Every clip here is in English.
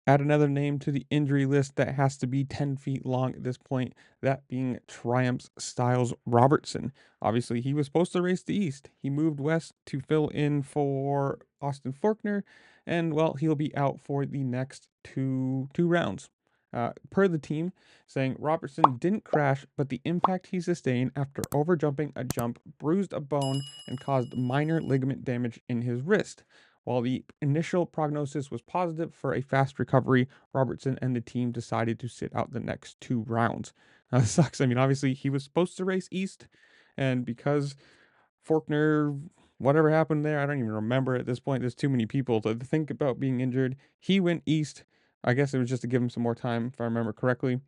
Add another name to the injury list that has to be 10 feet long at this point, that being Triumph's Stilez Robertson. Obviously, he was supposed to race the East. He moved west to fill in for Austin Faulkner, and well, he'll be out for the next two rounds. Per the team, saying Robertson didn't crash, but the impact he sustained after overjumping a jump bruised a bone and caused minor ligament damage in his wrist. While the initial prognosis was positive for a fast recovery, Robertson and the team decided to sit out the next two rounds. Now, this sucks. I mean, obviously, he was supposed to race East, and because Faulkner, whatever happened there, I don't even remember at this point. There's too many people to think about being injured. He went East. I guess it was just to give him some more time, if I remember correctly.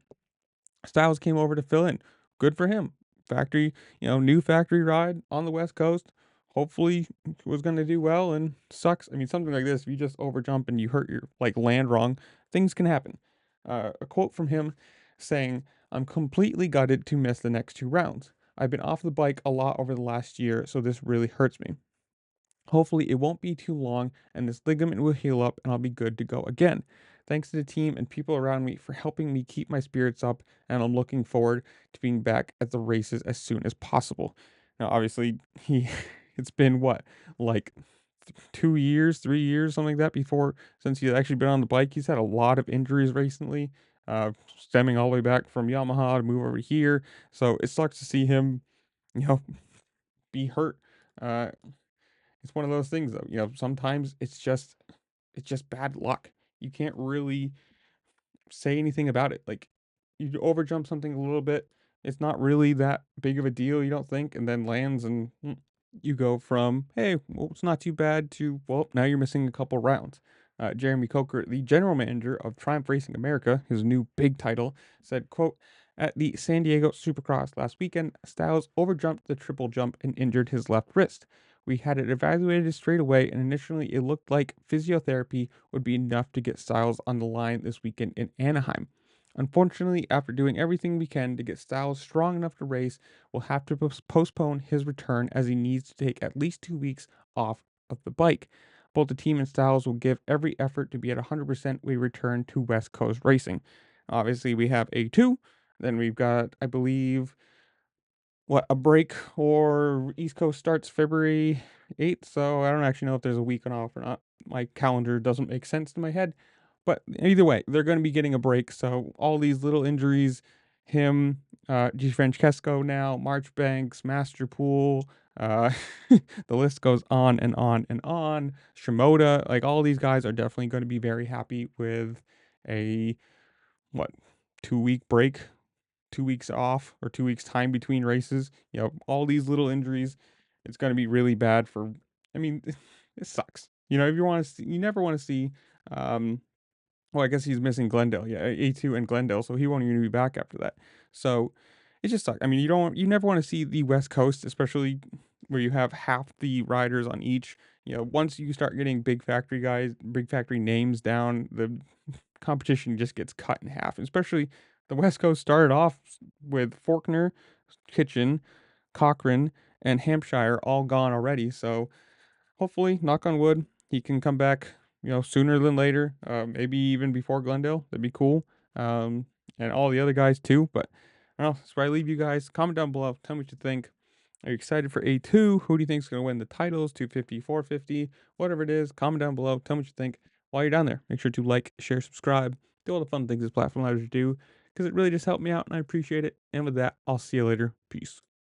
Styles came over to fill in. Good for him. Factory, new factory ride on the West Coast. Hopefully was going to do well and sucks. I mean, something like this, if you just overjump and you hurt your land wrong, things can happen. A quote from him saying, "I'm completely gutted to miss the next two rounds. I've been off the bike a lot over the last year, so this really hurts me. Hopefully, it won't be too long and this ligament will heal up and I'll be good to go again. Thanks to the team and people around me for helping me keep my spirits up, and I'm looking forward to being back at the races as soon as possible." Now, obviously, it's been what, like 2 years, 3 years, something like that before since he's actually been on the bike. He's had a lot of injuries recently, stemming all the way back from Yamaha to move over here. So it sucks to see him, you know, be hurt. Uh, it's one of those things though, sometimes it's just bad luck. You can't really say anything about it. Like, you overjump something a little bit, it's not really that big of a deal, you don't think, and then lands and you go from, hey, well, it's not too bad to, well, now you're missing a couple rounds. Jeremy Coker, the general manager of Triumph Racing America, his new big title, said, quote, "At the San Diego Supercross last weekend, Styles overjumped the triple jump and injured his left wrist. We had it evaluated straight away, and initially it looked like physiotherapy would be enough to get Styles on the line this weekend in Anaheim. Unfortunately, after doing everything we can to get Styles strong enough to race, we'll have to postpone his return as he needs to take at least 2 weeks off of the bike. Both the team and Styles will give every effort to be at 100% when we return to West Coast racing." Obviously, we have A2. Then we've got, I believe, a break, or East Coast starts February 8th. So I don't actually know if there's a week off or not. My calendar doesn't make sense to my head. But either way, they're going to be getting a break. So all these little injuries, him, G. Francesco now, Marchbanks, Masterpool, uh, the list goes on and on and on. Shimoda, like all these guys are definitely going to be very happy with a, what, 2 week break, 2 weeks off, or 2 weeks time between races. All these little injuries, it's going to be really bad for, I mean, it sucks. If you want to see, you never want to see, um, well, I guess he's missing Glendale. Yeah, A2 and Glendale, so he won't even be back after that. So it just sucks. I mean, you never want to see the West Coast, especially where you have half the riders on each. Once you start getting big factory guys, big factory names down, the competition just gets cut in half. Especially the West Coast started off with Faulkner, Kitchen, Cochran, and Hampshire all gone already. So hopefully, knock on wood, he can come back, sooner than later. Maybe even before Glendale. That'd be cool. Um, and all the other guys too. But I don't know. That's where I leave you guys. Comment down below. Tell me what you think. Are you excited for A2? Who do you think is going to win the titles? 250, 450, whatever it is. Comment down below. Tell me what you think. While you're down there, make sure to like, share, subscribe, do all the fun things this platform allows you to do, because it really just helped me out and I appreciate it. And with that, I'll see you later. Peace.